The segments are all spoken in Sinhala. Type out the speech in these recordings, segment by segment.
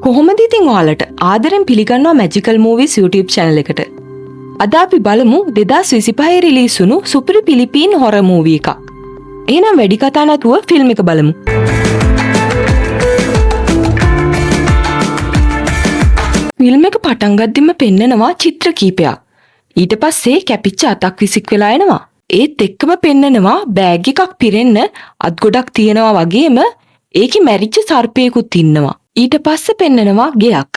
කොහොමද ඉතින් ඔයාලට ආදරෙන් පිළිගන්නවා මැජිකල් මූවීස් YouTube channel එකට. අද අපි බලමු 2025 රිලීස් වුණු සුපිරි පිලිපීන් හොරර් මූවී එකක්. එහෙනම් වැඩි කතා නැතුව ෆිල්ම් එක බලමු. ෆිල්ම් එක පටන් ගද්දිම පෙන්නනවා චිත්‍ර කීපයක්. ඊට පස්සේ කැපිච්ච අතක් විසික් වෙලා එනවා. ඒත් එක්කම පෙන්නනවා බෑග් එකක් පිරෙන්න අත් ගොඩක් තියෙනවා වගේම ඒකේ මැරිච්ච සර්පයෙකුත් ඉන්නවා. ඊට පස්සේ පෙන්නනවා ගෙයක්.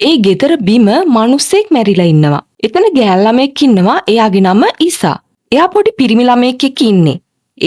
ඒ ගෙදර බිම මිනිස්සෙක් මැරිලා ඉන්නවා. එතන ගෑල් ළමෙක් ඉන්නවා. එයාගේ නම ඉසා. එයා පොඩි පිරිමි ළමෙක් එක්ක ඉන්නේ.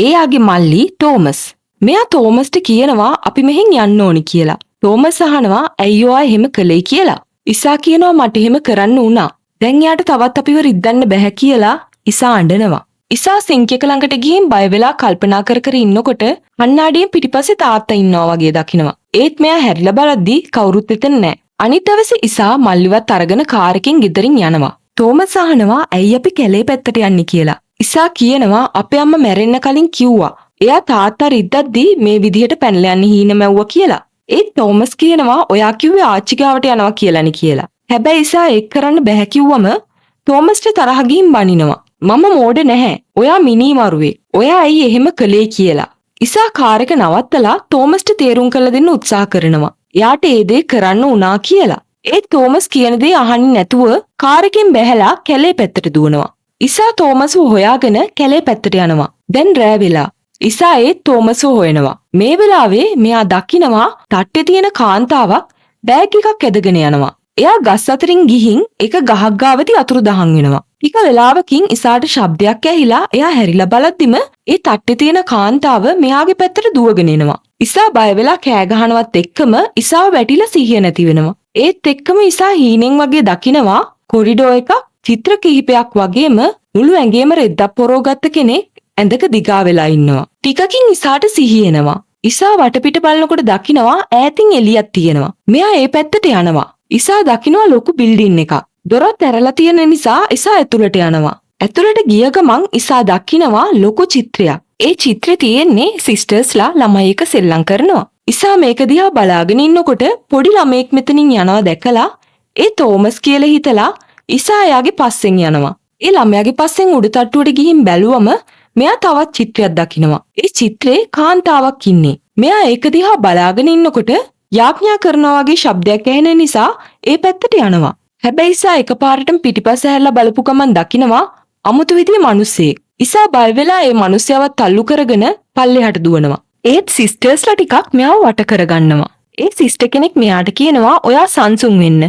එයාගේ මල්ලි ටෝමස්. මෙයා ටෝමස්ට කියනවා අපි මෙහෙන් යන්න ඕනි කියලා. ටෝමස් අහනවා ඇයි ඔයා එහෙම කළේ කියලා. ඉසා කියනවා මට එහෙම කරන්න වුණා. දැන් එයාට තවත් අපිව රිද්දන්න බැහැ කියලා ඉසා අඬනවා. ඉසා සිංක් එක ළඟට ගිහින් බය වෙලා කල්පනා කර කර ඉන්නකොට කණ්ණාඩියෙන් පිටිපස්සේ තාත්තා ඉන්නවා වගේ දකිනවා. ඒත් මෙයා හැරිලා බලද්දි කවුරුත් එතන නැහැ. අනිත් දවසේ ඉසා මල්ලිවත් අරගෙන කාර් එකෙන් ගෙදරින් යනවා. ටෝමස් අහනවා ඇයි අපි කැලේ පැත්තට යන්නේ කියලා. ඉසා කියනවා අපේ අම්මා මැරෙන්න කලින් කිව්වා. එයා තාත්තා රිද්දද්දි මේ විදිහට පැනලා යන්නේ හීන මැව්වා කියලා. ඒත් ටෝමස් කියනවා ඔයා කිව්වේ ආච්චි ගාවට යනවා කියලානේ කියලා. හැබැයි ඉසා ඒක කරන්න බැහැ කිව්වම ටෝමස්ට තරහ ගිහින් බනිනවා. මම මෝඩ නැහැ. ඔයා මිනී මරුවේ. ඔයා ඇයි එහෙම කළේ කියලා. ඉසා කාර් එක නවත්තලා ටෝමස්ට තේරුම් කරලා දෙන්න උත්සාහ කරනවා. එයාට ඒ දේ කරන්න උනා කියලා. ඒත් ටෝමස් කියන දේ අහන්නේ නැතුව කාර් එකෙන් බැහැලා කැලේ පැත්තට දුවනවා. ඉසා ටෝමස්ව හොයාගෙන කැලේ පැත්තට යනවා. දැන් රෑ වෙලා. ඉසා ඒත් ටෝමස්ව හොයනවා. මේ වෙලාවේ මෙයා දකිනවා තට්ටේ තියෙන කාන්තාවක් බෑග් එකක් ඇදගෙන යනවා. එයා ගස් අතරින් ගිහින් එක ගහක් ගාවදී අතුරුදහන් වෙනවා. ටික වෙලාවකින් ඉසාට ශබ්දයක් ඇහිලා එයා හැරිලා බලද්දිම ඒ තට්ටේ තියෙන කාන්තාව මෙයාගේ පැත්තට දුවගෙන එනවා. ඉසා බය වෙලා කෑ ගහනවත් එක්කම ඉසාව වැටිලා සිහිය නැති වෙනවා. ඒත් එක්කම ඉසා හීනෙන් වගේ දකිනවා කොරිඩෝ එකක් චිත්‍ර කිහිපයක් වගේම මුළු ඇඟේම රෙද්දක් පොරවගත්ත කෙනෙක් ඇඳක දිගා වෙලා ඉන්නවා. ටිකකින් ඉසාට සිහිය එනවා. ඉසා වටපිට බලනකොට දකිනවා ඈතින් එළියක් තියෙනවා. මෙයා ඒ පැත්තට යනවා. ඉසා දකිනවා ලොකු බිල්ඩින් එකක්. දොරත් ඇරලා තියෙන නිසා ඉසා ඇතුළට යනවා. ඇතුළට ගිය ගමන් ඉසා දකිනවා ලොකු චිත්‍රයක්. ඒ චිත්‍රේ තියෙන්නේ සිස්ටර්ස්ලා ළමයි එක සෙල්ලම් කරනවා. ඉසා මේක දිහා බලාගෙන ඉන්නකොට පොඩි ළමෙක් මෙතනින් යනවා දැකලා ඒ ටෝමස් කියලා හිතලා ඉසා එයාගේ පස්සෙන් යනවා. ඒ ළමයාගේ පස්සෙන් උඩ තට්ටුවට ගිහින් බැලුවම මෙයා තවත් චිත්‍රයක් දකිනවා. ඒ චිත්‍රේ කාන්තාවක් ඉන්නේ. මෙයා ඒක දිහා බලාගෙන ඉන්නකොට යාඥා කරනවා වගේ ශබ්දයක් ඇහෙන නිසා ඒ පැත්තට යනවා. හැබැයි ඉසා එකපාරටම පිටිපස්ස හැරලා බලපු ගමන් දකිනවා අමුතු විදිහේ මිනිස්සෙක්. ඉසා බය වෙලා ඒ මිනිස්සයවත් තල්ලු කරගෙන පල්ලෙහාට දුවනවා. ඒත් සිස්ටර්ස්ලා ටිකක් මෙයාව වට කරගන්නවා. ඒ සිස්ටර් කෙනෙක් මෙයාට කියනවා ඔයා සංසුන් වෙන්න.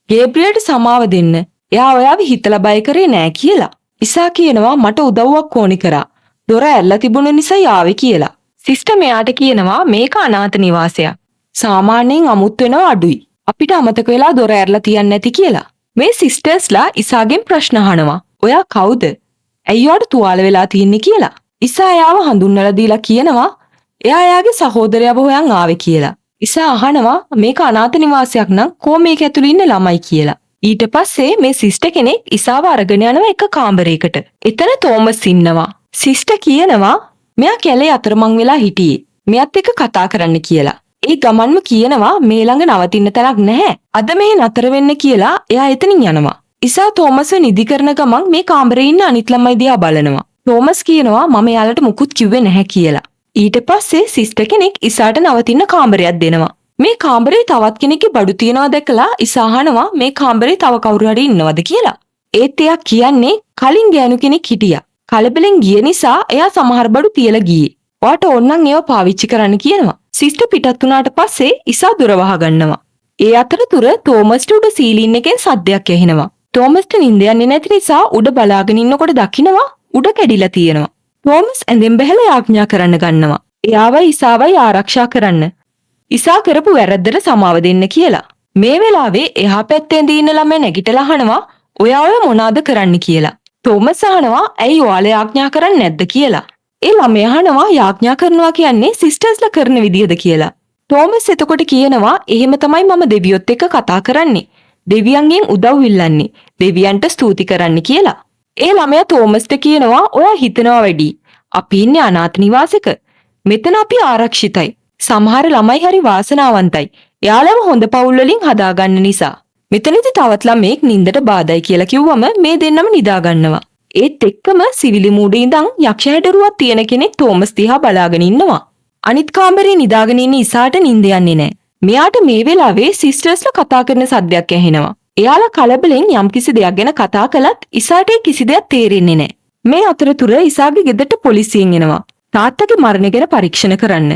ගේබ්‍රියල්ට සමාව දෙන්න. එයා ඔයාව හිතලා බය කරේ නෑ කියලා. ඉසා කියනවා මට උදව්වක් ඕනි කරා. දොර ඇරලා තිබුණ නිසා ආවේ කියලා. සිස්ටර් මෙයාට කියනවා මේක අනාථ නිවාසයක්. සාමාන්‍යයෙන් අමුත් වෙනවා අඩුයි. අපිට අමතක වෙලා දොර ඇරලා තියන්නේ නැති කියලා. මේ සිස්ටර්ස්ලා ඉසාගෙන් ප්‍රශ්න අහනවා. ඔයා කවුද? ඇයි ඔයාට තුවාල වෙලා තියන්නේ කියලා. ඉසා එයාව හඳුන්වලා දීලා කියනවා එයා එයාගේ සහෝදරයව හොයන් ආවේ කියලා. ඉසා අහනවා මේක අනාථ නිවාසයක් නම් කොහොම මේක ඇතුළේ ඉන්න ළමයි කියලා. ඊට පස්සේ මේ සිස්ටර් කෙනෙක් ඉසාව අරගෙන යනවා එක කාමරයකට. එතන ටෝමස් ඉන්නවා. සිස්ටර් කියනවා මෙයා කැලේ අතරමං වෙලා හිටියේ. මෙයත් එක්ක කතා කරන්න කියලා. ඒ ගමන්ම කියනවා මේ ළඟ නවතින්න තැනක් නැහැ. අද මෙහෙ නතර වෙන්න කියලා එයා එතනින් යනවා. ඉසා ටෝමස්ව නිදි කරන ගමන් මේ කාමරේ ඉන්න අනිත් ළමයි දිහා බලනවා. ටෝමස් කියනවා මම එයාලට මුකුත් කිව්වේ නැහැ කියලා. ඊට පස්සේ සිස්ටර් කෙනෙක් ඉසාට නවතින්න කාමරයක් දෙනවා. මේ කාමරේ තවත් කෙනෙක්ගේ බඩු තියනවා දැකලා ඉසා අහනවා මේ කාමරේ තව කවුරු හරි ඉන්නවද කියලා. ඒත් එයා කියන්නේ කලින් ගෑනු කෙනෙක් හිටියා. කලබලෙන් ගිය නිසා එයා සමහර බඩු තියලා ගියේ. ඔයාට ඕනනම් ඒව පාවිච්චි කරන්න කියනවා. සිස්ටර් පිටත් වුණාට පස්සේ ඉසා දොර වහගන්නවා. ඒ අතරතුර ටෝමස්ට උඩ සීලින් එකෙන් සද්දයක් ඇහෙනවා. ටෝමස්ට නිින්ද යන්නේ නැති නිසා උඩ බලාගෙන ඉන්නකොට දකිනවා උඩ කැඩිලා තියෙනවා. ටෝමස් ඇඳෙන් බැහැලා යාඥා කරන්න ගන්නවා. එයාවයි ඉසාවයි ආරක්ෂා කරන්න. ඉසා කරපු වැරද්දට සමාව දෙන්න කියලා. මේ වෙලාවේ එහා පැත්තෙන් ඉන්න ළමයා නැගිටලා අහනවා ඔයා ඔය මොනවාද කරන්න කියලා. ටෝමස් අහනවා ඇයි ඔයාලා යාඥා කරන්නේ නැද්ද කියලා. ඒ ළමයා අහනවා යාඥා කරනවා කියන්නේ සිස්ටර්ස්ලා කරන විදියද කියලා. ටෝමස් එතකොට කියනවා එහෙම තමයි මම දෙවියොත් එක්ක කතා කරන්නේ. දෙවියන්ගෙන් උදව් ඉල්ලන්නේ. දෙවියන්ට ස්තුති කරන්න කියලා. ඒ ළමයා තෝමස්ට කියනවා ඔයා හිතනවා වැඩි. අපි ඉන්නේ අනාථ නිවාසෙක. මෙතන අපි ආරක්ෂිතයි. සමහර ළමයි හරි වාසනාවන්තයි. එයාලම හොඳ පවුල් වලින් හදාගන්න නිසා. මෙතනදි තවත් ළමෙක් නින්දට බාධායි කියලා කිව්වම මේ දෙන්නම නිදා ගන්නවා. ඒත් එක්කම සිවිලි මූඩේ ඉඳන් යක්ෂ හැඩරුවක් තියෙන කෙනෙක් තෝමස් දිහා බලාගෙන ඉන්නවා. අනිත් කාමරේ නිදාගෙන ඉන්න ඉසාට නිින්ද යන්නේ නැහැ. මෙයාට මේ වෙලාවේ සිස්ටර්ස්ලා කතා කරන සද්දයක් ඇහෙනවා. එයාලා කලබලෙන් යම්කිසි දෙයක් ගැන කතා කළත් ඉසාට කිසි දෙයක් තේරෙන්නේ නැහැ. මේ අතරතුර ඉසාගේ ගෙදරට පොලිසියෙන් එනවා. තාත්තගේ මරණය ගැන පරීක්ෂණ කරන්න.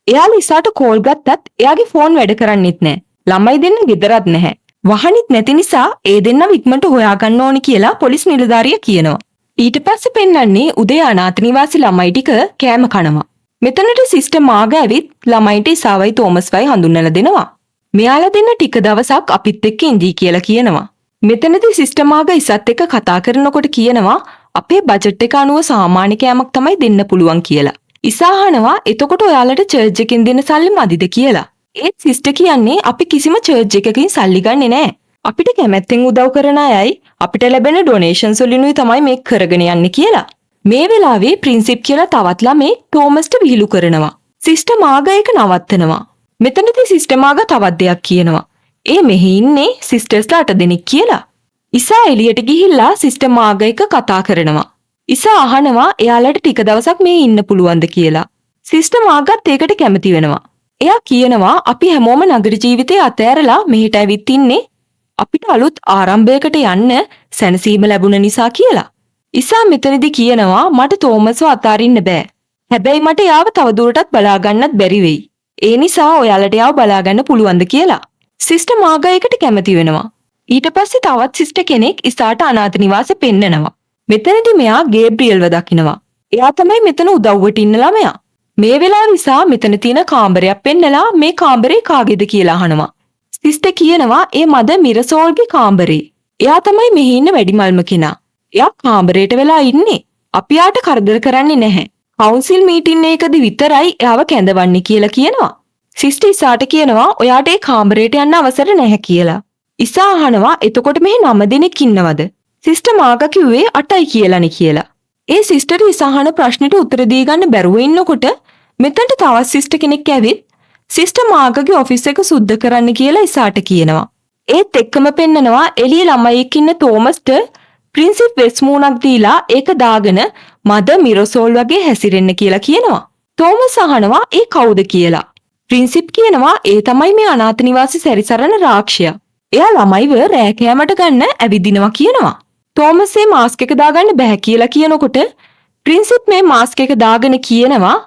එයාලා ඉසාට කෝල් ගත්තත් එයාගේ ෆෝන් වැඩ කරන්නෙත් නැහැ. ළමයි දෙන්න ගෙදරත් නැහැ. වහනිත් නැති නිසා ඒ දෙන්නව ඉක්මනට හොයාගන්න ඕනි කියලා පොලිස් නිලධාරියා කියනවා. ඊට පස්සේ පෙන්වන්නේ උදේ අනාථ නිවාසී ළමයි ටික කෑම කනවා. මෙතනට සිස්ටර් මාගා ඇවිත් ළමයින්ට ඉසාවයි තෝමස්වයි හඳුන්වලා දෙනවා. මෙයාලා දෙන්න ටික දවසක් අපිත් එක්ක ඉඳී කියලා කියනවා. මෙතනදී සිස්ටර් මාගා ඉසත් එක්ක කතා කරනකොට කියනවා අපේ බජට් එක අනුව සාමාන්‍ය කෑමක් තමයි දෙන්න පුළුවන් කියලා. ඉසා අහනවා එතකොට ඔයාලට චර්ච් එකෙන් දෙන සල්ලි මදිද කියලා. ඒත් සිස්ටර් කියන්නේ අපි කිසිම චර්ච් එකකින් සල්ලි ගන්නෙ නෑ. අපිට කැමැත්තෙන් උදව් කරන අයයි අපිට ලැබෙන ඩොනේෂන්ස් වලිනුයි තමයි මේක කරගෙන යන්නේ කියලා. මේ වෙලාවේ ප්‍රින්සිප් කියලා තවත් ළමෙක් තෝමස්ට විහිළු කරනවා. සිස්ටර් මාගා ඒක නවත්තනවා. මෙතනදී සිස්ටර් මාගා තවත් දෙයක් කියනවා. ඒ මෙහි ඉන්නේ සිස්ටර්ස්ලා 8 දෙනෙක් කියලා. ඉසා එළියට ගිහිල්ලා සිස්ටර් මාගා එක්ක කතා කරනවා. ඉසා අහනවා එයාලට ටික දවසක් මේ ඉන්න පුළුවන්ද කියලා. සිස්ටර් මාගාත් ඒකට කැමති වෙනවා. එයා කියනවා අපි හැමෝම නගර ජීවිතේ අතෑරලා මෙහෙට ඇවිත් ඉන්නේ අපිට අලුත් ආරම්භයකට යන්න සැනසීම ලැබුණ නිසා කියලා. ඉසා මෙතනදී කියනවා මට තෝමස්ව අතාරින්න බෑ. හැබැයි මට යාව තවදුරටත් බලා ගන්නත් බැරි වෙයි. ඒ නිසා ඔයාලට යාව බලා ගන්න පුළුවන්ද කියලා. සිස්ටර් මාගා එකට කැමති වෙනවා. ඊට පස්සේ තවත් සිස්ටර් කෙනෙක් ඉසාට අනාථ නිවාසෙ පෙන්නනවා. මෙතනදී මෙයා ගේබ්‍රියල්ව දකිනවා. එයා තමයි මෙතන උදව්වට ඉන්න ළමයා. මේ වෙලාවේ ඉසා මෙතන තියෙන කාමරයක් පෙන්නලා මේ කාමරේ කාගේද කියලා අහනවා. සිස්ටර් කියනවා ඒ මද මිරසෝල්ගේ කාමරේ. එයා තමයි මෙහි ඉන්න වැඩිමල්ම කෙනා. එයා කාමරේට වෙලා ඉන්නේ. අපි යාට කරදර කරන්නේ නැහැ. කවුන්සිල් මීටින් එකකදී විතරයි එයාව කැඳවන්නේ කියලා කියනවා. සිස්ටර් ඉසාට කියනවා ඔයාට ඒ කාමරේට යන්න අවසර නැහැ කියලා. ඉසා අහනවා එතකොට මෙහි 9 දෙනෙක් ඉන්නවද? සිස්ටර් මාගා කිව්වේ 8යි කියලානේ කියලා. ඒ සිස්ටර් ඉසා අහන ප්‍රශ්නෙට උත්තර දී ගන්න බැරුව ඉන්නකොට මෙතනට තවත් සිස්ටර් කෙනෙක් ඇවිත් සිස්ටර් මාගාගේ ඔෆිස් එක සුද්ධ කරන්න කියලා ඉසාට කියනවා. ඒත් එක්කම පෙන්නනවා එළිය ළමයෙක් ඉන්න තෝමස්ට ප්‍රින්සිප් වෙස්මූණක් දීලා ඒක දාගෙන මද මිරසෝල් වගේ හැසිරෙන්න කියලා කියනවා. තෝමස් අහනවා ඒ කවුද කියලා. ප්‍රින්සිප් කියනවා ඒ තමයි මේ අනාථ නිවාසී සැරිසරන රාක්ෂයා. එයා ළමයිව රෑ කෑමට ගන්න ඇවිදිනවා කියනවා. තෝමස් මේ මාස්ක් එක දාගන්න බෑ කියලා කියනකොට ප්‍රින්සිප් මේ මාස්ක් එක දාගෙන කියනවා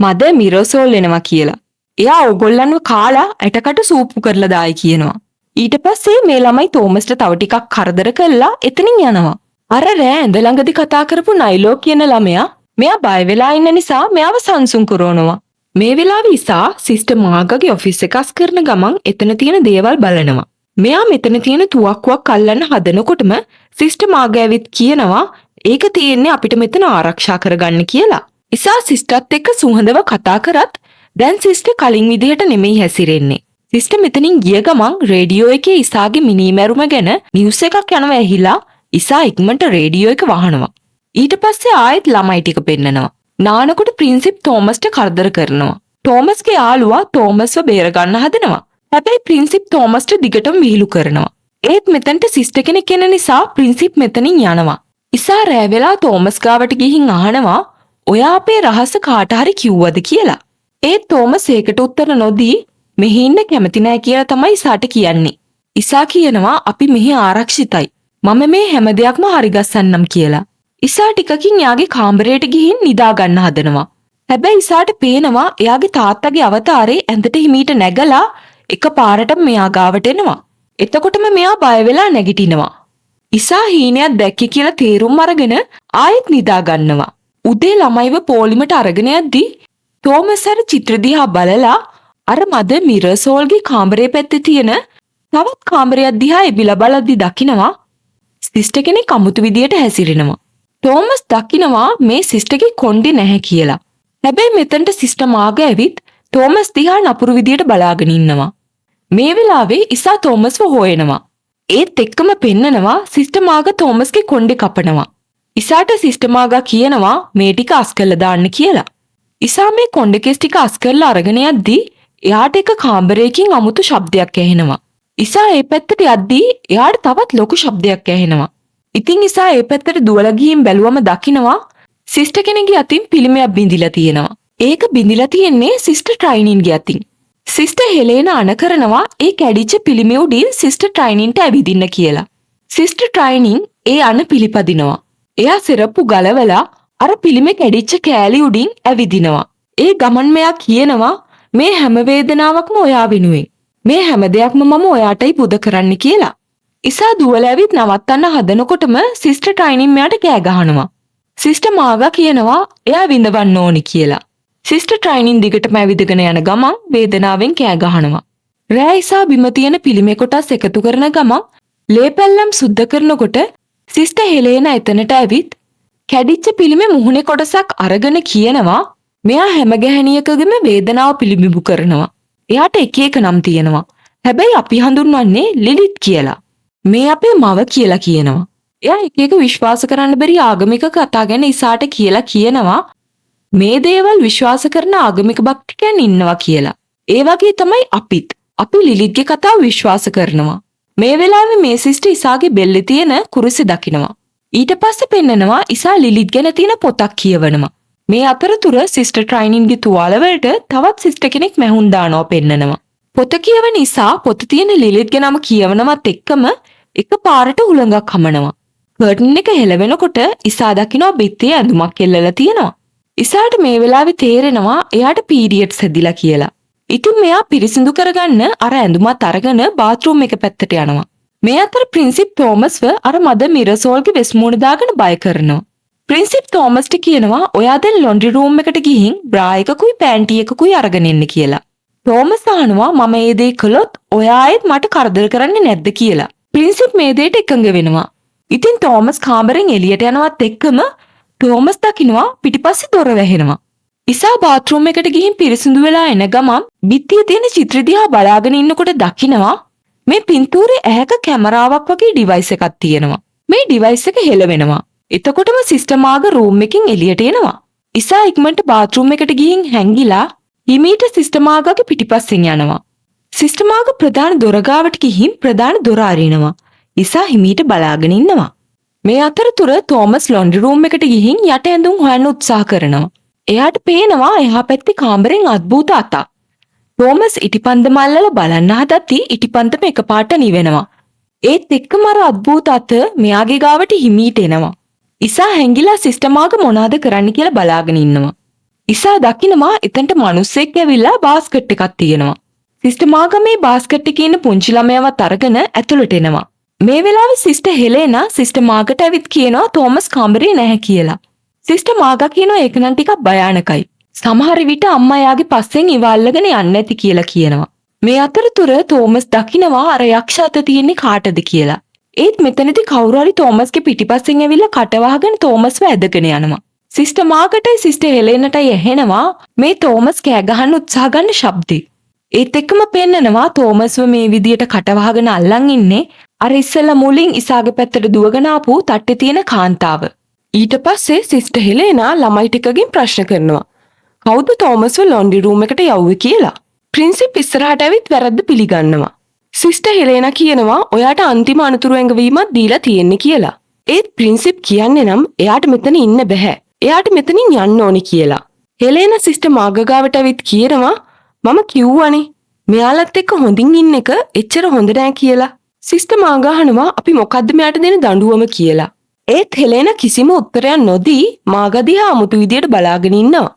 මද මිරසෝල් එනවා කියලා. එයා ඕගොල්ලන්ව කාලා ඇටකට සූප්පු කරලා දායි කියනවා. ඊට පස්සේ මේ ළමයි තෝමස්ට තව ටිකක් කරදර කළා එතනින් යනවා. අර රෑ ඇඳ ළඟදී කතා කරපු නයිලෝ කියන ළමයා මෙයා බය වෙලා ඉන්න නිසා මෙයාව සංසුන් කරනවා. මේ වෙලාවේ ඉසා සිස්ටර් මාගාගේ ඔෆිස් එක අස් කරන ගමන් එතන තියෙන දේවල් බලනවා. මෙයා මෙතන තියෙන තුවක්කුවක් අල්ලන්න හදනකොටම සිස්ටර් මාගා ඇවිත් කියනවා ඒක තියෙන්නේ අපිට මෙතන ආරක්ෂා කරගන්න කියලා. ඉසා සිස්ටර්ත් එක්ක සුහඳව කතා කරත් දැන් සිස්ටර් කලින් විදිහට නෙමෙයි හැසිරෙන්නේ. සිස්ටර් මෙතනින් ගිය ගමන් රේඩියෝ එකේ ඉසාගේ මිනිමැරුම ගැන නිවුස් එකක් යනවා ඇහිලා ඉසා ඉක්මනට රේඩියෝ එක වහනවා. ඊට පස්සේ ආයෙත් ළමයි ටික පෙන්නනවා. නානකොට ප්‍රින්සිප් තෝමස්ට කරදර කරනවා. තෝමස්ගේ යාළුවා තෝමස්ව බේර ගන්න හදනවා. හැබැයි ප්‍රින්සිප් තෝමස්ට දිගටම විහිළු කරනවා. ඒත් මෙතනට සිස්ටර් කෙනෙක් එන නිසා ප්‍රින්සිප් මෙතනින් යනවා. ඉසා රෑ වෙලා තෝමස් ගාවට ගිහින් අහනවා ඔයා අපේ රහස කාට හරි කිව්වද කියලා. ඒත් තෝමස් ඒකට උත්තර නොදී මෙහි ඉන්න කැමති නැහැ කියලා තමයි ඉසාට කියන්නේ. ඉසා කියනවා අපි මෙහි ආරක්ෂිතයි. මම මේ හැම දෙයක්ම හරි ගස්සන්නම් කියලා. ඉසා ටිකකින් එයාගේ කාමරයට ගිහින් නිදා ගන්න හදනවා. හැබැයි ඉසාට පේනවා එයාගේ තාත්තගේ අවතාරේ ඇඳට හිමීට නැගලා එකපාරට මෙයා ගාවට එනවා. එතකොටම මෙයා බය වෙලා නැගිටිනවා. ඉසා හීනයක් දැක්කේ කියලා තේරුම් අරගෙන ආයෙත් නිදා ගන්නවා. උදේ ළමයිව පොලිමට අරගෙන යද්දි තෝමස් අර චිත්‍ර දිහා බලලා අර මද මිරසෝල්ගේ කාමරේ පැත්තේ තියෙන තවත් කාමරයක් දිහා එබිලා බලද්දි දකිනවා සිස්ටර් කෙනෙක් අමුතු විදියට හැසිරෙනවා. තෝමස් දකිනවා මේ සිස්ටර්ගේ කොණ්ඩේ නැහැ කියලා. හැබැයි මෙතනට සිස්ටර් මාගා ඇවිත් තෝමස් දිහා නපුරු විදියට බලාගෙන ඉන්නවා. මේ වෙලාවේ ඉසා තෝමස්ව හොයනවා. ඒත් එක්කම පෙන්නනවා සිස්ටර් මාගා තෝමස්ගේ කොණ්ඩේ කපනවා. ඉසාට සිස්ටමාගා කියනවා මේ ටික අස් කරලා දාන්න කියලා. ඉසා මේ කොණ්ඩෙකෙස් ටික අස් කරලා අරගෙන යද්දී එයාට එක කාමරයකින් අමුතු ශබ්දයක් ඇහෙනවා. ඉසා ඒ පැත්තට යද්දී එයාට තවත් ලොකු ශබ්දයක් ඇහෙනවා. ඉතින් ඉසා ඒ පැත්තට දුවලා ගිහින් බැලුවම දකිනවා සිස්ටර් කෙනෙක්ගේ අතින් පිළිමයක් බිඳිලා තියෙනවා. ඒක බිඳිලා තියෙන්නේ සිස්ටර් ට්‍රයිනින්ගේ අතින්. සිස්ටර් හෙලේන අණ කරනවා ඒ කැඩිච්ච පිළිමේ උඩින් සිස්ටර් ට්‍රයිනින්ට ඇවිදින්න කියලා. සිස්ටර් ට්‍රයිනින් ඒ අණ පිළිපදිනවා. එයා සිරප්පු ගලවලා අර පිළිමේ කැඩිච්ච කෑලි උඩින් ඇවිදිනවා. ඒ ගමන් මෙයා කියනවා මේ හැම වේදනාවක්ම ඔයා වෙනුවෙන්. මේ හැම දෙයක්ම මම ඔයාටයි පුද කරන්න කියලා. ඉසා දුවලා ඇවිත් නවත්තන්න හදනකොටම සිස්ටර් ට්‍රයිනින් මෙයාට කෑ ගහනවා. සිස්ටර් මාගා කියනවා එයා විඳවන්න ඕනි කියලා. සිස්ටර් ට්‍රයිනින් දිගටම ඇවිදගෙන යන ගමන් වේදනාවෙන් කෑ ගහනවා. රෑ ඉසා බිම තියෙන පිළිමේ කොටස් එකතු කරන ගමන් ලේ පැල්ලම් සුද්ධ කරනකොට සිස්ටර් හෙලේන එතනට ඇවිත් කැඩිච්ච පිළිමේ මුහුණේ කොටසක් අරගෙන කියනවා මෙයා හැම ගැහණියකගෙම වේදනාව පිළිබිඹු කරනවා. එයාට එක එක නම් තියෙනවා. හැබැයි අපි හඳුන්වන්නේ ලිලිත් කියලා. මේ අපේ මව කියලා කියනවා. එයා එක එක විශ්වාස කරන්න බැරි ආගමික කතා ගැන ඉසාට කියලා කියනවා මේ දේවල් විශ්වාස කරන ආගමික භක්තිකයන් ඉන්නවා කියලා. ඒ වගේ තමයි අපිත්. අපි ලිලිත්ගේ කතාව විශ්වාස කරනවා. මේ වෙලාවේ මේ සිස්ටර් ඉසාගේ බෙල්ලේ තියෙන කුරුසි දකිනවා. ඊට පස්සේ පෙන්නනවා ඉසා ලිලිත් ගැන තියෙන පොතක් කියවනවා. මේ අතරතුර සිස්ටර් ට්‍රයිනින්ගේ තුවාල වලට තවත් සිස්ටර් කෙනෙක් මැහුම් දානවා පෙන්නනවා. පොත කියවන නිසා පොත තියෙන ලිලිත්ගේ නම කියවනවත් එක්කම එකපාරට හුළඟක් හමනවා. කර්ටන් එක හෙලවෙනකොට ඉසා දකිනවා බිත්තියේ ඇඳුමක් එල්ලලා තියෙනවා. ඉසාට මේ වෙලාවේ තේරෙනවා එයාට පීරියඩ්ස් හැදිලා කියලා. ඉතින් මෙයා පිරිසිදු කරගන්න අර ඇඳුමත් අරගෙන බාත්රූම් එක පැත්තට යනවා. මේ අතර ප්‍රින්සිප් තෝමස්ව අර මද මිරසෝල්ගේ වෙස්මුණ දාගෙන බය කරනවා. ප්‍රින්සිප් තෝමස්ට කියනවා ඔයා දැන් ලොන්ඩ්‍රි රූම් එකට ගිහින් බ්‍රා එකකුයි පෑන්ටි එකකුයි අරගෙන එන්න කියලා. තෝමස් අහනවා මම ඒ දේ කළොත් ඔයා ආයෙත් මට කරදර කරන්නේ නැද්ද කියලා. ප්‍රින්සිප් මේ දෙයට එකඟ වෙනවා. ඉතින් තෝමස් කාමරෙන් එළියට යනවත් එක්කම තෝමස් දකිනවා පිටිපස්සේ දොර වැහෙනවා. ඉසා බාත්රූම් එකට ගිහින් පිරිසිදු වෙලා එන ගමන් බිත්තියේ තියෙන චිත්‍ර දිහා බලාගෙන ඉන්නකොට දකිනවා මේ පින්තූරේ ඇහැක කැමරාවක් වගේ ඩිවයිස් එකක් තියෙනවා. මේ ඩිවයිස් එක හෙලවෙනවා. එතකොටම සිස්ටර් මාග රූම් එකකින් එළියට එනවා. ඉසා ඉක්මනට බාත්රූම් එකට ගිහින් හැංගිලා හිමීට සිස්ටර් මාගගේ පිටිපස්සෙන් යනවා. සිස්ටර් මාග ප්‍රධාන දොර ගාවට ගිහින් ප්‍රධාන දොර අරිනවා. ඉසා හිමීට බලාගෙන ඉන්නවා. මේ අතරතුර තෝමස් ලොන්ඩ්‍රි රූම් එකට ගිහින් යට ඇඳුම් හොයන්න උත්සාහ කරනවා. එයාට පේනවා එහා පැත්තේ කාමරෙන් අද්භූත අතක්. තෝමස් ඉටිපන්දම අල්ලලා බලන්න හදද්දී ඉටිපන්දම එකපාරට නිවෙනවා. ඒත් එක්කම අර අද්භූත අත මෙයාගේ ගාවට හිමීට එනවා. ඉසා හැංගිලා සිස්ටර් මාග මොනවද කරන්න කියලා බලාගෙන ඉන්නවා. ඉසා දකිනවා එතනට මිනිස්සෙක් ඇවිල්ලා බාස්කට් එකක් තියෙනවා. සිස්ටර් මාග මේ බාස්කට් එකේ ඉන්න පුංචි ළමයාවත් අරගෙන ඇතුළට එනවා. මේ වෙලාවේ සිස්ටර් හෙලේනා සිස්ටර් මාගට ඇවිත් කියනවා තෝමස් කාමරේ නැහැ කියලා. සිස්ටර් මාගා කියනවා ඒක නම් ටිකක් භයානකයි. සමහර විට අම්මා යාගේ පස්සෙන් ඉව අල්ලගෙන යන්නේ නැති කියලා කියනවා. මේ අතරතුර තෝමස් දකිනවා අර යක්ෂ අත තියෙන්නේ කාටද කියලා. ඒත් මෙතනදී කවුරු හරි තෝමස්ගේ පිටිපස්සෙන් ඇවිල්ලා කට වහගෙන තෝමස්ව ඇදගෙන යනවා. සිස්ටර් මාගටයි සිස්ටර් හෙලේනටයි ඇහෙනවා මේ තෝමස් කෑ ගහන්න උත්සාහ ගන්න ශබ්දේ. ඒත් එක්කම පෙන්නනවා තෝමස්ව මේ විදියට කට වහගෙන අල්ලන් ඉන්නේ අර ඉස්සෙල්ලා මුලින් ඉසාගේ පැත්තට දුවගෙන ආපු තට්ටේ තියෙන කාන්තාව. ඊට පස්සේ සිස්ටර් හෙලේනා ළමයි ටිකකින් ප්‍රශ්න කරනවා. කවුද තෝමස්ව ලොන්ඩ්‍රි රූම් එකට යවුවේ කියලා. ප්‍රින්සිප් ඉස්සරහට ඇවිත් වැරද්ද පිළිගන්නවා. සිස්ටර් හෙලේනා කියනවා ඔයාට අන්තිම අනුතුරු ඇඟවීමක් දීලා තියෙන්නේ කියලා. ඒත් ප්‍රින්සිප් කියන්නේ නම් එයාට මෙතන ඉන්න බෑ. එයාට මෙතනින් යන්න ඕනි කියලා. හෙලේනා සිස්ටර් මාගාවට ඇවිත් කියනවා මම කිව්වනේ මෙයාලත් එක්ක හොඳින් ඉන්න එක එච්චර හොඳ නෑ කියලා. සිස්ටර් මාගා අහනවා අපි මොකද්ද මෙයාට දෙන දඬුවම කියලා. ඒත් හෙලේනා කිසිම උත්තරයක් නොදී මාගා දිහා අමුතු විදියට බලාගෙන ඉන්නවා.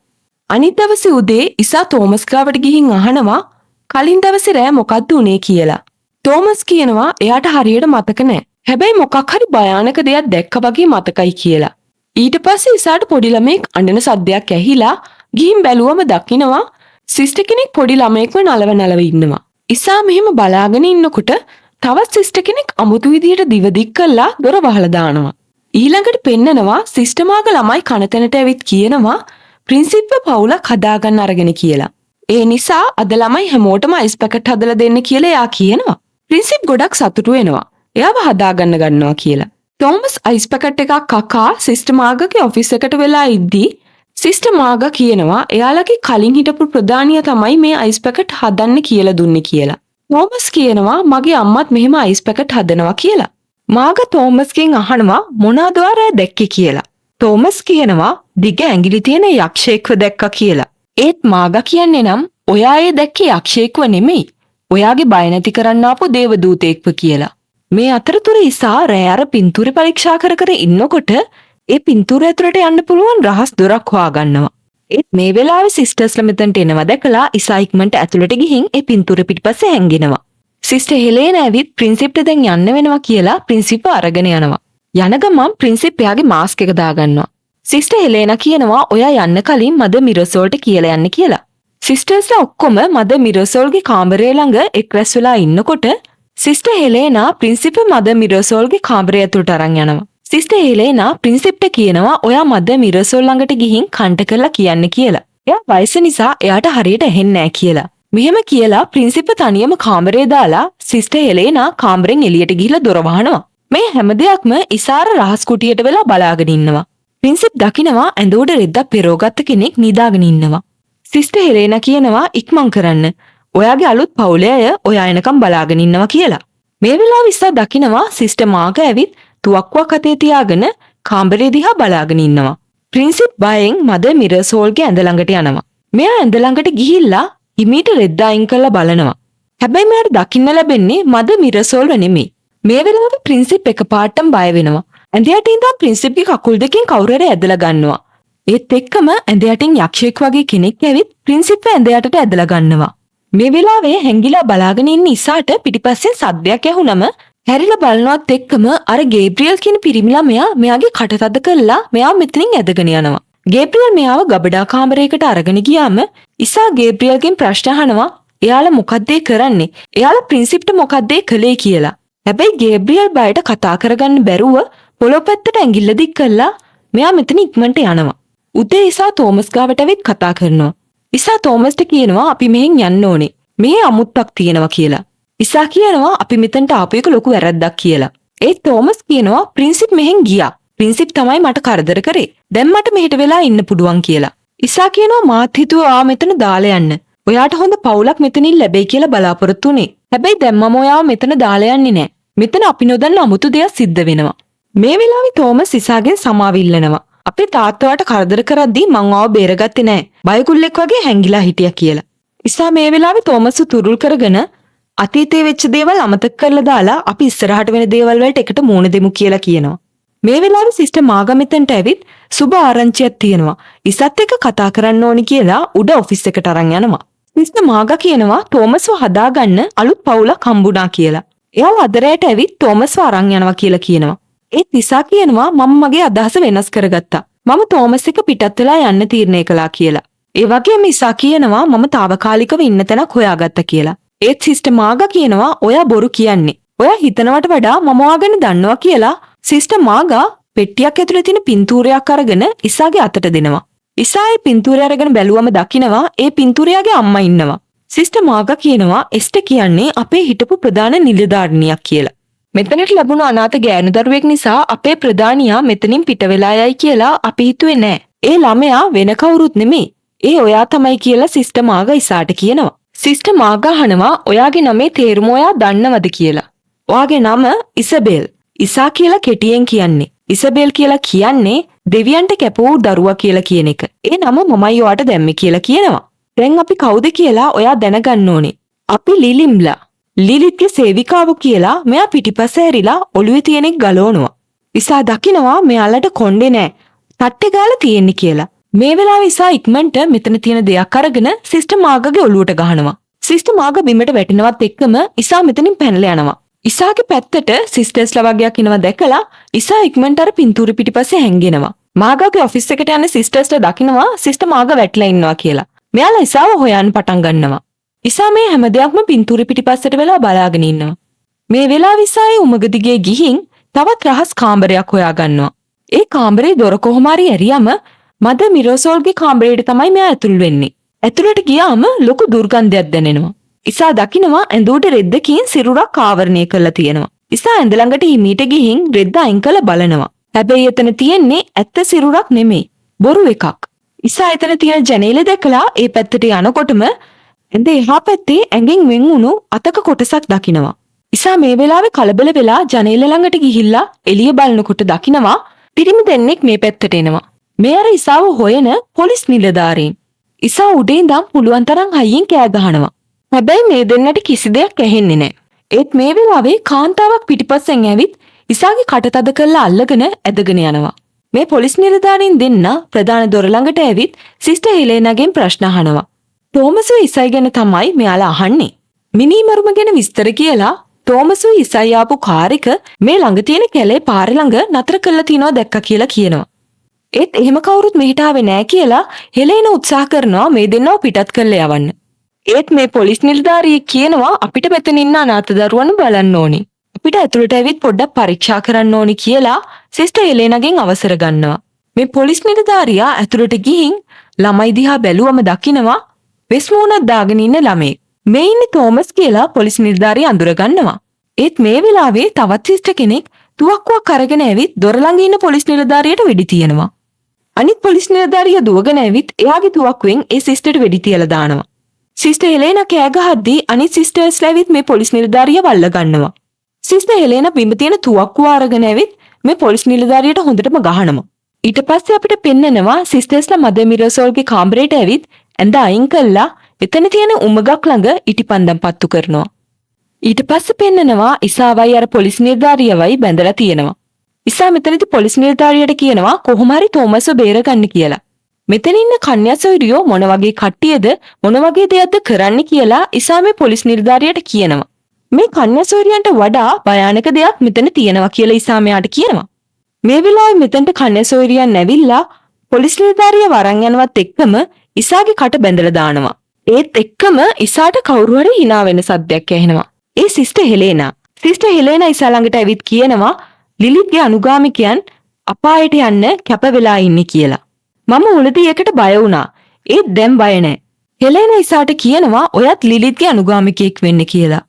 අනිත් දවසේ උදේ ඉසා තෝමස් ගාවට ගිහින් අහනවා කලින් දවසේ රෑ මොකද්ද උනේ කියලා. තෝමස් කියනවා එයාට හරියට මතක නෑ. හැබැයි මොකක් හරි භයානක දෙයක් දැක්ක වගේ මතකයි කියලා. ඊට පස්සේ ඉසාට පොඩි ළමෙක් අඬන සද්දයක් ඇහිලා ගිහින් බැලුවම දකිනවා සිස්ටර් කෙනෙක් පොඩි ළමයෙක්ව නලව ඉන්නවා. ඉසා මෙහෙම බලාගෙන ඉන්නකොට තවත් සිස්ටර් කෙනෙක් අමුතු විදියට දිව දික් කරලා දොර වහලා දානවා. ඊළඟට පෙන්නනවා සිස්ටර් මාග ළමයි කනතැනට ඇවිත් කියනවා ප්‍රින්සිප්ව පවුලක් හදාගන්න අරගෙන කියලා. ඒ නිසා අද ළමයි හැමෝටම අයිස් පැකට් හදලා දෙන්න කියලා එයා කියනවා. ප්‍රින්සිප් ගොඩක් සතුටු වෙනවා. එයාව හදාගන්න ගන්නවා කියලා. තෝමස් අයිස් පැකට් එකක් කකා සිස්ටර් මාගගේ ඔෆිස් එකට වෙලා ඉද්දී සිස්ටර් මාගා කියනවා එයාලගේ කලින් හිටපු ප්‍රධානියා තමයි මේ අයිස් පැකට් හදන්න කියලා දුන්නේ කියලා. තෝමස් කියනවා මගේ අම්මත් මෙහෙම අයිස් පැකට් හදනවා කියලා. මාගා තෝමස්ගෙන් අහනවා මොනවද ඔයා දැක්කේ කියලා. තෝමස් කියනවා දිග ඇඟිලි තියෙන යක්ෂයෙක්ව දැක්කා කියලා. ඒත් මාගා කියන්නේ නම් ඔයා ඒ දැක්කේ යක්ෂයෙක්ව නෙමෙයි. ඔයාගේ බය නැති කරන්න ආපු දේවදූතයෙක්ව කියලා. මේ අතරතුර ඉසා රෑ අර පින්තූරය පරීක්ෂා කර කර ඉන්නකොට ඒ පින්තූරය ඇතුළට යන්න පුළුවන් රහස් දොරක් හොයාගන්නවා. ඒත් මේ වෙලාවේ සිස්ටර්ස්ලා මෙතනට එනවා දැකලා ඉසා ඉක්මනට ඇතුළට ගිහින් ඒ පින්තූරය පිටිපස්සේ හැංගෙනවා. සිස්ටර් හෙලේන ඇවිත් ප්‍රින්සිප්ට දැන් යන්න වෙනවා කියලා ප්‍රින්සිප්ව අරගෙන යනවා. යන ගමන් ප්‍රින්සිප් එයාගේ මාස්ක් එක දාගන්නවා. සිස්ටර් හෙලේනා කියනවා ඔයා යන්න කලින් මද මිරසෝල්ට කියලා යන්න කියලා. සිස්ටර්ස්ලා ඔක්කොම මද මිරසෝල්ගේ කාමරය ළඟ එක් රැස් වෙලා ඉන්නකොට සිස්ටර් හෙලේනා ප්‍රින්සිප් මද මිරසෝල්ගේ කාමරය ඇතුළට අරන් යනවා. සිස්ටර් හෙලේනා ප්‍රින්සිප්ට කියනවා ඔයා මද මිරසෝල් ළඟට ගිහින් කන්ට කරලා කියන්න කියලා. එයා වයස නිසා එයාට හරියට ඇහෙන්නේ නැහැ කියලා. මෙහෙම කියලා ප්‍රින්සිප් තනියම කාමරේ දාලා සිස්ටර් හෙලේනා කාමරෙන් එළියට ගිහිල්ලා දොර වහනවා. මේ හැම දෙයක්ම ඉසාර රහස් කුටියට වෙලා බලාගෙන ඉන්නවා. ප්‍රින්සිප් දකිනවා ඇඳුවට රෙද්දක් පෙරෝගත්ත කෙනෙක් නිදාගෙන ඉන්නවා. සිස්ටර් හෙලේනා කියනවා ඉක්මන් කරන්න. ඔයාගේ අලුත් පවුලේ අය ඔයා එනකම් බලාගෙන ඉන්නවා කියලා. මේ වෙලාව ඉස්සා දකිනවා සිස්ටර් මාගා ඇවිත් තුවක්කුවක් අතේ තියාගෙන කාමරේ දිහා බලාගෙන ඉන්නවා. ප්‍රින්සිප් බයෙන් මද මිරසෝල්ගේ ඇඳ ළඟට යනවා. මෙයා ඇඳ ළඟට ගිහිල්ලා හිමීට රෙද්ද අයින් කරලා බලනවා. හැබැයි මෙයාට දකින්න ලැබෙන්නේ මද මිරසෝල්ව නෙමෙයි. මේ වෙලාවේ ප්‍රින්සිප් එකපාරටම බය වෙනවා. ඇඳ යට ඉඳන් ප්‍රින්සිප්ගේ කකුල් දෙකෙන් කවුරු හරි ඇදලා ගන්නවා. ඒත් එක්කම ඇඳ යටින් යක්ෂයෙක් වගේ කෙනෙක් ඇවිත් ප්‍රින්සිප්ව ඇඳ යටට ඇදලා ගන්නවා. මේ වෙලාවේ හැංගිලා බලාගෙන ඉන්න ඉසාට පිටිපස්සෙන් සද්දයක් ඇහුනම හැරිලා බලනවත් එක්කම අර ගේබ්‍රියල් කියන පිරිමි ළමයා මෙයාගේ කට තද කරලා මෙයා මෙතනින් ඇදගෙන යනවා. ගේබ්‍රියල් මෙයාව ගබඩා කාමරයකට අරගෙන ගියාම ඉසා ගේබ්‍රියල්ගෙන් ප්‍රශ්න අහනවා එයාලා මොකද්ද කරන්නේ? එයාලා ප්‍රින්සිප්ට මොකද්ද කළේ කියලා. හැබැයි ගේබ්‍රියල් බයට කතා කරගන්න බැරුව පොළොව පැත්තට ඇඟිල්ල දික් කරලා මෙයා මෙතන ඉක්මනට යනවා. උදේ ඉසා තෝමස් ගාවට ඇවිත් කතා කරනවා. ඉසා තෝමස්ට කියනවා අපි මෙහෙන් යන්න ඕනේ. මෙහි අමුත්තක් තියෙනවා කියලා. ඉසා කියනවා අපි මෙතනට ආපු එක ලොකු වැරද්දක් කියලා. ඒත් තෝමස් කියනවා ප්‍රින්සිප් මෙහෙන් ගියා. ප්‍රින්සිප් තමයි මට කරදර කරේ. දැන් මට මෙහෙට වෙලා ඉන්න පුළුවන් කියලා. ඉසා කියනවා මාත් හිතුවා මෙතන දාලා යන්න. ඔයාට හොඳ පවුලක් මෙතනින් ලැබෙයි කියලා බලාපොරොත්තු වුණේ. හැබැයි දැන් මම ඔයාව මෙතන දාලා යන්නේ නැහැ. මෙතන අපි නොදන්න අමුතු දෙයක් සිද්ධ වෙනවා. මේ වෙලාවේ තෝමස් ඉසාගෙන් සමාව ඉල්ලනවා. අපේ තාත්තට කරදර කරද්දී මං ආව බේරගත්තේ නැහැ. බයකුල්ලෙක් වගේ හැංගිලා හිටියා කියලා. ඉසා මේ වෙලාවේ තෝමස්ව තුරුල් කරගෙන අතීතයේ වෙච්ච දේවල් අමතක කරලා දාලා අපි ඉස්සරහට වෙන දේවල් වලට එකට මූණ දෙමු කියලා කියනවා. මේ වෙලාවේ සිස්ටර් මාගා මෙතනට ඇවිත් සුබ ආරංචියක් තියෙනවා. ඉසත් එක්ක කතා කරන්න ඕනි කියලා උඩ ඔෆිස් එකට අරන් යනවා. සිස්ටර් මාගා කියනවා තෝමස්ව හදාගන්න අලුත් පවුලක් හම්බුණා කියලා. එයා අදරයට ඇවිත් තෝමස්ව අරන් යනවා කියලා කියනවා. ඒත් ඉසා කියනවා මම මගේ අදහස වෙනස් කරගත්තා. මම තෝමස් එක්ක පිටත් වෙලා යන්න තීරණය කළා කියලා. ඒ වගේම ඉසා කියනවා මම తాවකාලිකව ඉන්න තැනක් හොයාගත්තා කියලා. ඒත් සිස්ටර් මාගා කියනවා ඔයා බොරු කියන්නේ. ඔයා හිතනවට වඩා මම ඔයාගෙන දන්නවා කියලා සිස්ටර් මාගා පෙට්ටියක් ඇතුලේ තියෙන පින්තූරයක් අරගෙන ඉසාගේ අතට දෙනවා. ඉසා ඒ පින්තූරය අරගෙන බැලුවම දකිනවා ඒ පින්තූරයාගේ අම්මා ඉන්නවා. සිස්ටර් මාගා කියනවා එස්ට කියන්නේ අපේ හිටපු ප්‍රධාන නිලධාරිනියක් කියලා. මෙතනට ලැබුණු අනාථ ගෑනු දරුවෙක් නිසා අපේ ප්‍රධානියා මෙතනින් පිට වෙලා යයි කියලා අපි හිතුවේ නෑ. ඒ ළමයා වෙන කවුරුත් නෙමෙයි. ඒ ඔයා තමයි කියලා සිස්ටර් මාගා ඉසාට කියනවා. සිස්ටර් මාගා අහනවා ඔයාගේ නමේ තේරුම ඔයා දන්නවද කියලා. ඔයාගේ නම ඉසබෙල්. ඉසා කියලා කෙටියෙන් කියන්නේ. ඉසබෙල් කියලා කියන්නේ දෙවියන්ට කැපවූ දරුවා කියලා කියන එක. ඒ නම මමයි ඔයාට දැම්මේ කියලා කියනවා. දැන් අපි කවුද කියලා ඔයා දැනගන්න ඕනේ. අපි ලිලිම්ලා. ලිලිත්ගේ සේවිකාව කියලා මෙයා පිටිපස්ස ඇරිලා ඔළුවේ තියෙන එක ගලවනවා. ඉසා දකිනවා මෙයාලට කොණ්ඩේ නෑ. තට්ටේ ගාලා තියෙන්නේ කියලා. මේ වෙලාවේ ඉසා ඉක්මනට මෙතන තියෙන දෙයක් අරගෙන සිස්ටර් මාගාගේ ඔළුවට ගහනවා. සිස්ටර් මාගා බිමට වැටෙනවත් එක්කම ඉසා මෙතනින් පැනලා යනවා. ඉසාගේ පැත්තට සිස්ටර්ස්ලා වගේක් ඉනවා දැකලා ඉසා ඉක්මනට අර පින්තූරෙ පිටිපස්සේ හැංගෙනවා. මාගාගේ ඔෆිස් එකට යන සිස්ටර්ස්ලා දකිනවා සිස්ටර් මාගා වැටලා ඉන්නවා කියලා. මෙයාලා ඉසාව හොයන්න පටන් ගන්නවා. ඉසා මේ හැම දෙයක්ම පින්තූරෙ පිටිපස්සට වෙලා බලාගෙන ඉන්නවා. මේ වෙලාවේ ඉසායි උමග දිගේ ගිහින් තවත් රහස් කාමරයක් හොයා ගන්නවා. ඒ කාමරේ දොර කොහොම හරි ඇරියම මද මිරසෝල්ගේ කාමරේට තමයි මෙයා ඇතුල් වෙන්නේ. ඇතුළට ගියාම ලොකු දුර්ගන්ධයක් දැනෙනවා. ඉසා දකිනවා ඇඳුවට රෙද්දකින් සිරුරක් ආවරණය කරලා තියෙනවා. ඉසා ඇඳ ළඟට හිමීට ගිහින් රෙද්ද අයින් කළ බලනවා. හැබැයි එතන තියෙන්නේ ඇත්ත සිරුරක් නෙමෙයි. බොරු එකක්. ඉසා එතන තියෙන ජනේල දැකලා ඒ පැත්තට යනකොටම ඇඳ එහා පැත්තේ ඇඟෙන් වෙන් වුණු අතක කොටසක් දකිනවා. ඉසා මේ වෙලාවේ කලබල වෙලා ජනේල ළඟට ගිහිල්ලා එළිය බලනකොට දකිනවා පිරිමි දෙන්නෙක් මේ පැත්තට එනවා. මේ අර ඉසාව හොයන පොලිස් නිලධාරීන්. ඉසා උඩේ ඉඳන් පුළුවන් තරම් හයියෙන් කෑ ගහනවා. හැබැයි මේ දෙන්නට කිසි දෙයක් ඇහෙන්නේ නැහැ. ඒත් මේ වෙලාවේ කාන්තාවක් පිටිපස්සෙන් ඇවිත් ඉසාගේ කට තද කරලා අල්ලගෙන ඇදගෙන යනවා. මේ පොලිස් නිලධාරීන් දෙන්න ප්‍රධාන දොර ළඟට ඇවිත් සිස්ටර් හෙලේනාගෙන් ප්‍රශ්න අහනවා. තෝමසු ඉසයි ගැන තමයි මෙයාලා අහන්නේ. මිනිමරුම ගැන විස්තර කියලා තෝමසු ඉසයි ආපු කාර් එක මේ ළඟ තියෙන කැලේ පාරේ ළඟ නතර කරලා තියනවා දැක්කා කියලා කියනවා. ඒත් එහෙම කවුරුත් මෙහෙට ආවේ නැහැ කියලා හෙලේන උත්සාහ කරනවා මේ දෙන්නව පිටත් කරලා යවන්න. ඒත් මේ පොලිස් නිලධාරියෙක් කියනවා අපිට මෙතන ඉන්න අනාථ දරුවන්ව බලන්න ඕනි. අපිට ඇතුළට ඇවිත් පොඩ්ඩක් පරීක්ෂා කරන්න ඕනි කියලා සිස්ටර් හෙලේනාගෙන් අවසර ගන්නවා. මේ පොලිස් නිලධාරියා ඇතුළට ගිහින් ළමයි දිහා බැලුවම දකිනවා වෙස් මූණක් දාගෙන ඉන්න ළමෙක්. මේ ඉන්නේ තෝමස් කියලා පොලිස් නිලධාරියා අඳුර ගන්නවා. ඒත් මේ වෙලාවේ තවත් සිස්ටර් කෙනෙක් තුවක්කුවක් අරගෙන ඇවිත් දොර ළඟ ඉන්න පොලිස් නිලධාරියට වෙඩි තියනවා. අනිත් පොලිස් නිලධාරියා දුවගෙන ඇවිත් එයාගේ තුවක්කුවෙන් ඒ සිස්ටර්ට වෙඩි තියලා දානවා. සිස්ටර් හෙලේනා කෑ ගහද්දී අනිත් සිස්ටර්ස්ලා ඇවිත් මේ පොලිස් නිලධාරියා වල්ල ගන්නවා. සිස්ටර් හෙලේනා බිම තියෙන තුවක්කුව අරගෙන ඇවිත් මේ පොලිස් නිලධාරියට හොඳටම ගහනවා. ඊට පස්සේ අපිට පෙන්නනවා සිස්ටර්ස්ලා මදර් මිරසෝල්ගේ කාමරේට ඇවිත් ඇඳ අයින් කළා එතන තියෙන උමගක් ළඟ ඉටිපන්දම් පත්තු කරනවා. ඊට පස්සේ පෙන්නනවා ඉසාවයි අර පොලිස් නිලධාරියවයි බැඳලා තියෙනවා. ඉසා මෙතනදී පොලිස් නිලධාරියට කියනවා කොහොම හරි තෝමස්ව බේරගන්න කියලා. මෙතන ඉන්න කන්‍යා සොයුරියෝ මොන වගේ කට්ටියද මොන වගේ දෙයක්ද කරන්න කියලා ඉසා මේ පොලිස් නිලධාරියට කියනවා. මේ කන්‍යා සොයුරියන්ට වඩා භයානක දෙයක් මෙතන තියෙනවා කියලා ඉසා මෙයාට කියනවා. මේ වෙලාවේ මෙතනට කන්‍යා සොයුරියන් ඇවිල්ලා පොලිස් නිලධාරිය වරන් යනවත් එක්කම ඉසාගේ කට බැඳලා දානවා. ඒත් එක්කම ඉසාට කවුරු හරි hina වෙන සද්දයක් ඇහෙනවා. ඒ සිස්ටර් හෙලේනා. සිස්ටර් හෙලේනා ඉසා ළඟට ඇවිත් කියනවා ලිලිත්ගේ අනුගාමිකයන් අපායට යන්න කැප වෙලා ඉන්නේ කියලා. මම මුලදී ඒකට බය වුණා. ඒත් දැන් බය නැහැ. හෙලේනා ඉසාට කියනවා ඔයත් ලිලිත්ගේ අනුගාමිකයෙක් වෙන්න කියලා.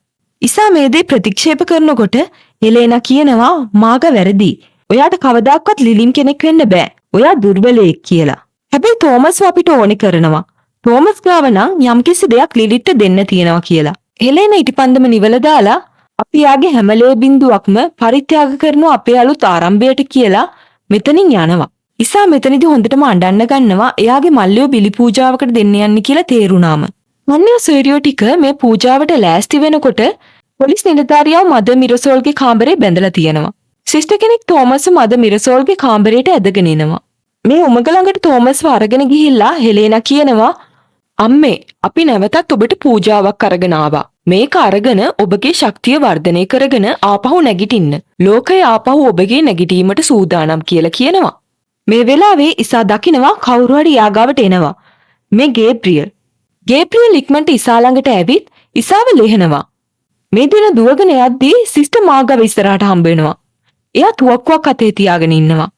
ඉසා මේ දේ ප්‍රතික්ෂේප කරනකොට හෙලේනා කියනවා මාග වැරදි. ඔයාට කවදාක්වත් ලිලිම් කෙනෙක් වෙන්න බෑ. ඔයා දුර්බලයෙක් කියලා. හැබැයි තෝමස්ව අපිට ඕනේ කරනවා. තෝමස් ගාව නම් යම්කිසි දෙයක් ලිලිත්ට දෙන්න තියෙනවා කියලා. හෙලේනා ඉටිපන්දම නිවල දාලා අපි යාගේ හැම ලේ බින්දුවක්ම පරිත්‍යාග කරනවා අපේ අලුත් ආරම්භයට කියලා මෙතනින් යනවා. ඉසා මෙතනදී හොඳටම අඬන්න ගන්නවා එයාගේ මල්ලියෝ බිලි පූජාවකට දෙන්න යන්නේ කියලා තේරුණාම. මන්නියෝ සොයුරියෝ ටික මේ පූජාවට ලෑස්ති වෙනකොට පොලිස් නිලධාරියාව මදර් මිරසෝල්ගේ කාමරේ බැඳලා තියෙනවා. සිස්ටර් කෙනෙක් තෝමස්ව මදර් මිරසෝල්ගේ කාමරේට ඇදගෙන එනවා. මේ උමග ළඟට තෝමස්ව අරගෙන ගිහිල්ලා හෙලේනා කියනවා අම්මේ අපි නැවතත් ඔබට පූජාවක් අරගෙන ආවා. මේක අරගෙන ඔබගේ ශක්තිය වර්ධනය කරගෙන ආපහු නැගිටින්න. ලෝකය ආපහු ඔබගේ නැගිටීමට සූදානම් කියලා කියනවා. මේ වෙලාවේ ඉසා දකිනවා කවුරු හරි යාගාවට එනවා. මේ ගේබ්‍රියල්. ගේබ්‍රියල් ඉක්මනට ඉසා ළඟට ඇවිත් ඉසාව ලෙහනවා. මේ දින දුවගෙන යද්දී සිස්ටර් මාගා ඉස්සරහට හම්බ වෙනවා. එයා තුවක්කුවක් අතේ තියාගෙන ඉන්නවා.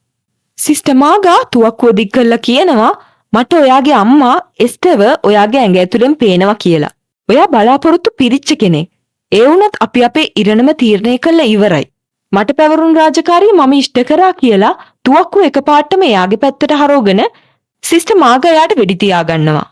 සිස්ටර් මාගා තුවක්කුව දික් කරලා කියනවා මට ඔයාගේ අම්මා එස්ටර්ව ඔයාගේ ඇඟ ඇතුලෙන් පේනවා කියලා. ඔයා බලාපොරොත්තු පිරිච්ච කෙනෙක්. ඒ වුණත් අපි අපේ ඉරණම තීරණය කළා ඉවරයි. මට පැවරුණු රාජකාරිය මම ඉෂ්ට කරා කියලා තුවක්කුව එකපාරටම එයාගේ පැත්තට හරවගෙන සිස්ටර් මාගා එයාට වෙඩි තියා ගන්නවා.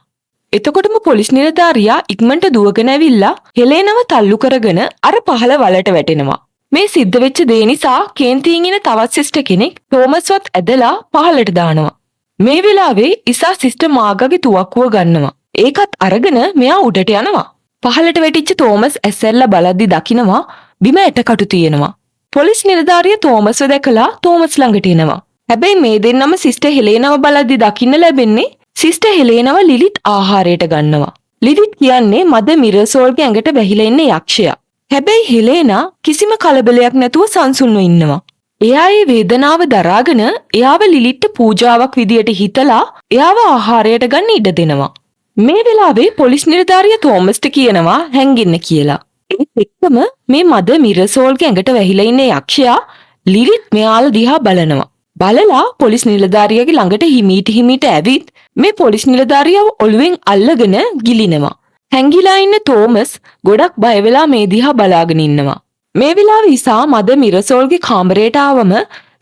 එතකොටම පොලිස් නිලධාරියා ඉක්මනට දුවගෙන ඇවිල්ලා හෙලේනව තල්ලු කරගෙන අර පහළ වලට වැටෙනවා. මේ සිද්ධ වෙච්ච දේ නිසා කේන්තියින් ඉන තවත් සිස්ටර් කෙනෙක් තෝමස්වත් ඇදලා පහළට දානවා. මේ වෙලාවේ ඉසා සිස්ටර් මාගාගේ තුවක්කුව ගන්නවා. ඒකත් අරගෙන මෙයා උඩට යනවා. පහළට වැටිච්ච තෝමස් ඇස්සැල්ලා බලද්දි දකිනවා බිම ඇටකටු තියෙනවා. පොලිස් නිලධාරියා තෝමස්ව දැකලා තෝමස් ළඟට එනවා. හැබැයි මේ දෙන්නම සිස්ටර් හෙලේනව බලද්දි දකින්න ලැබෙන්නේ සිස්ටර් හෙලේනව ලිලිත් ආහාරයට ගන්නවා. ලිලිත් කියන්නේ මදර් මිරසෝල්ගේ ඇඟට වැහිලා ඉන්න යක්ෂයා. හැබැයි හෙලේනා කිසිම කලබලයක් නැතුව සංසුන්ව ඉන්නවා. එයා ඒ වේදනාව දරාගෙන එයාව ලිලිත්ට පූජාවක් විදියට හිතලා එයාව ආහාරයට ගන්න ඉඩ දෙනවා. මේ වෙලාවේ පොලිස් නිලධාරියා තෝමස්ට කියනවා හැංගින්න කියලා. ඒත් එක්කම මේ මදර් මිරසෝල්ගේ ඇඟට වැහිලා ඉන්න යක්ෂයා ලිලිත් මෙයාලා දිහා බලනවා. බලලා පොලිස් නිලධාරියාගේ ළඟට හිමීට ඇවිත් මේ පොලිස් නිලධාරියාව ඔළුවෙන් අල්ලගෙන ගිලිනවා. හැංගිලා ඉන්න තෝමස් ගොඩක් බය වෙලා මේ දිහා බලාගෙන ඉන්නවා. මේ වෙලාවේ ඉසා මද මිරසෝල්ගේ කාමරයට ආවම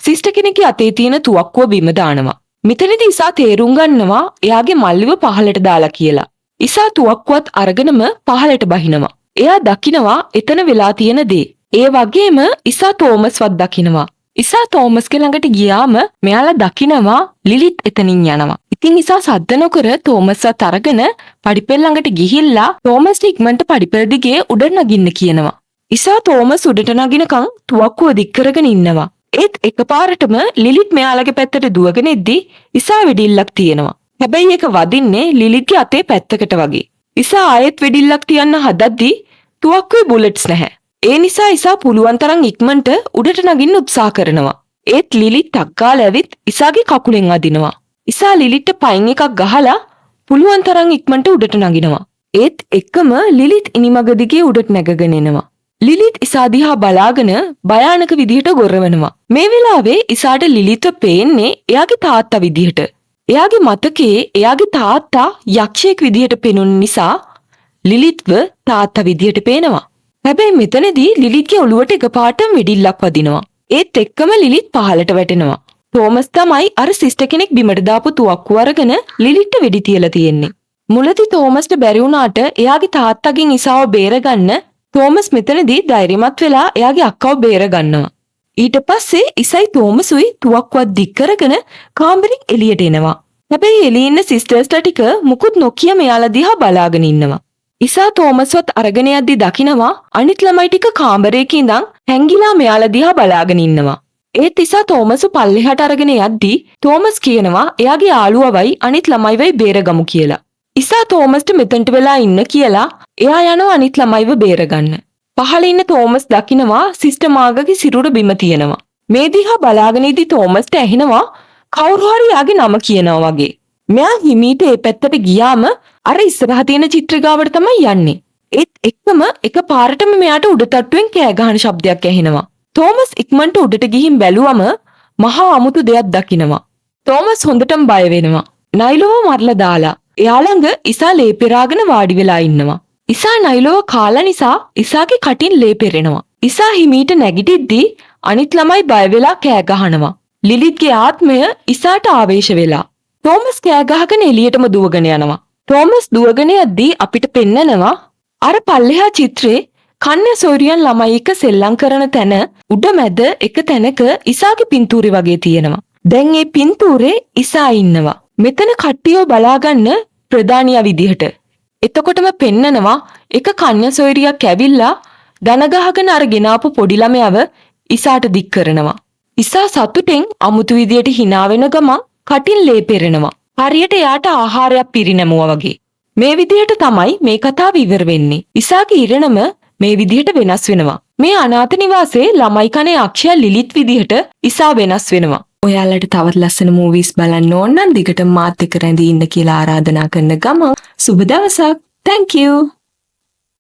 සිස්ටර් කෙනෙක්ගේ අතේ තියෙන තුවක්කුව බිම දානවා. මෙතනදී ඉසා තේරුම් ගන්නවා එයාගේ මල්ලිව පහලට දාලා කියලා. ඉසා තුවක්කුවත් අරගෙනම පහලට බහිනවා. එයා දකිනවා එතන වෙලා තියෙන දේ. ඒ වගේම ඉසා තෝමස්වත් දකිනවා. ඉසා තෝමස්ගේ ළඟට ගියාම මෙයාලා දකිනවා ලිලිත් එතනින් යනවා. ඉතින් ඉසා සද්ද නොකර තෝමස්වත් අරගෙන පඩිපෙළ ළඟට ගිහිල්ලා තෝමස් ඉක්මනට පඩිපෙළ දිගේ උඩ නගින්න කියනවා. ඉසා තෝමස් උඩට නගිනකන් තුවක්කුව දික් කරගෙන ඉන්නවා. ඒත් එකපාරටම ලිලිත් මෙයාලගේ පැත්තට දුවගෙන එද්දි ඉසා වෙඩිල්ලක් තියනවා. හැබැයි ඒක වදින්නේ ලිලිත්ගේ අතේ පැත්තකට වගේ. ඉසා ආයෙත් වෙඩිල්ලක් තියන්න හදද්දි තුවක්කුවේ බුලට්ස් නැහැ. ඒ නිසා ඉසා පුළුවන් තරම් ඉක්මනට උඩට නගින්න උත්සාහ කරනවා. ඒත් ලිලිත් ටක්කාල ඇවිත් ඉසාගේ කකුලෙන් අදිනවා. ඉසා ලිලිත්ට පයින් එකක් ගහලා පුළුවන් තරම් ඉක්මනට උඩට නගිනවා. ඒත් එක්කම ලිලිත් ඉනිමග දිගේ උඩට නැගගෙන එනවා. ලිලිත් ඉසා දිහා බලාගෙන භයානක විදිහට ගොරවනවා. මේ වෙලාවේ ඉසාට ලිලිත්ව පේන්නේ එයාගේ තාත්තා විදිහට. එයාගේ මතකයේ එයාගේ තාත්තා යක්ෂයෙක් විදිහට පෙනුන නිසා ලිලිත්ව තාත්තා විදිහට පේනවා. හැබැයි මෙතනදී ලිලිත්ගේ ඔළුවට එකපාරටම වෙඩිල්ලක් වදිනවා. ඒත් එක්කම ලිලිත් පහලට වැටෙනවා. තෝමස් තමයි අර සිස්ටර් කෙනෙක් බිමට දාපු තුවක්කුව අරගෙන ලිලිත්ට වෙඩි තියලා තියෙන්නේ. මුලදී තෝමස්ට බැරි වුණාට එයාගේ තාත්තගෙන් ඉසාව බේරගන්න තෝමස් මෙතනදී ධෛර්යමත් වෙලා එයාගේ අක්කව බේරගන්නවා. ඊට පස්සේ ඉසයි තෝමසුයි තුවක්කුවක් දික් කරගෙන කාමරෙන් එළියට එනවා. හැබැයි එළියේ ඉන්න සිස්ටර්ස්ලා ටික මුකුත් නොකිය මෙයාලා දිහා බලාගෙන ඉන්නවා. ඉසා තෝමස්වත් අරගෙන යද්දි දකිනවා අනිත් ළමයි ටික කාමරයක ඉඳන් හැංගිලා මෙයාලා දිහා බලාගෙන ඉන්නවා. ඒත් ඉසා තෝමස් පල්ලෙහාට අරගෙන යද්දි තෝමස් කියනවා එයාගේ යාළුවවයි අනිත් ළමයිවයි බේරගමු කියලා. ඉසා තෝමස්ට මෙතනට වෙලා ඉන්න කියලා එයා යනවා අනිත් ළමයිව බේරගන්න. පහළ ඉන්න තෝමස් දකිනවා සිස්ටර් මාගගේ සිරුර බිම තියෙනවා. මේ දිහා බලාගෙන ඉදි තෝමස්ට ඇහෙනවා කවුරු හරි යාගේ නම කියනවා වගේ. මෙයා හිමීට ඒ පැත්තට ගියාම අර ඉස්සරහ තියෙන චිත්‍රගාවට තමයි යන්නේ. ඒත් එක්කම එකපාරටම මෙයාට උඩ තට්ටුවෙන් කෑ ගහන ශබ්දයක් ඇහෙනවා. තෝමස් ඉක්මනට උඩට ගිහින් බැලුවම මහා අමුතු දෙයක් දකිනවා. තෝමස් හොඳටම බය වෙනවා. නයිලෝව මරලා දාලා එයා ළඟ ඉසා ලේ පෙරාගෙන වාඩි වෙලා ඉන්නවා. ඉසා නයිලෝව කාලා නිසා ඉසාගේ කටින් ලේ පෙරෙනවා. ඉසා හිමීට නැගිටිද්දී අනිත් ළමයි බය වෙලා කෑ ගහනවා. ලිලිත්ගේ ආත්මය ඉසාට ආවේශ වෙලා. තෝමස් කෑ ගහගෙන එළියටම දුවගෙන යනවා. තෝමස් දුවගෙන යද්දී අපිට පෙන්නනවා අර පල්ලෙහා චිත්‍රේ කන්‍යා සොයුරියන් ළමයි එක සෙල්ලම් කරන තැන උඩ මැද එක තැනක ඉසාගේ පින්තූරය වගේ තියෙනවා. දැන් මේ පින්තූරේ ඉසා ඉන්නවා. මෙතන කට්ටියව බලාගන්න ප්‍රධානියා විදිහට. එතකොටම පෙන්නනවා එක කන්‍යා සොයුරියක් ඇවිල්ලා දන ගහගෙන අර ගෙනාපු පොඩි ළමයාව ඉසාට දික් කරනවා. ඉසා සතුටෙන් අමුතු විදියට hina වෙන ගමන් කටින් ලේ පෙරෙනවා. හරියට එයාට ආහාරයක් පිරිනැමුවා වගේ. මේ විදිහට තමයි මේ කතාව ඉවර වෙන්නේ. ඉසාගේ ඉරණම මේ විදිහට වෙනස් වෙනවා. මේ අනාථ නිවාසේ ළමයි කනේ අක්ෂයා ලිලිත් විදිහට ඉසා වෙනස් වෙනවා. ඔයාලට තවත් ලස්සන මූවිස් බලන්න ඕන නම් දිගටම මාත් එක්ක රැඳී ඉන්න කියලා ආරාධනා කරන ගමන් සුබ දවසක්. Thank you.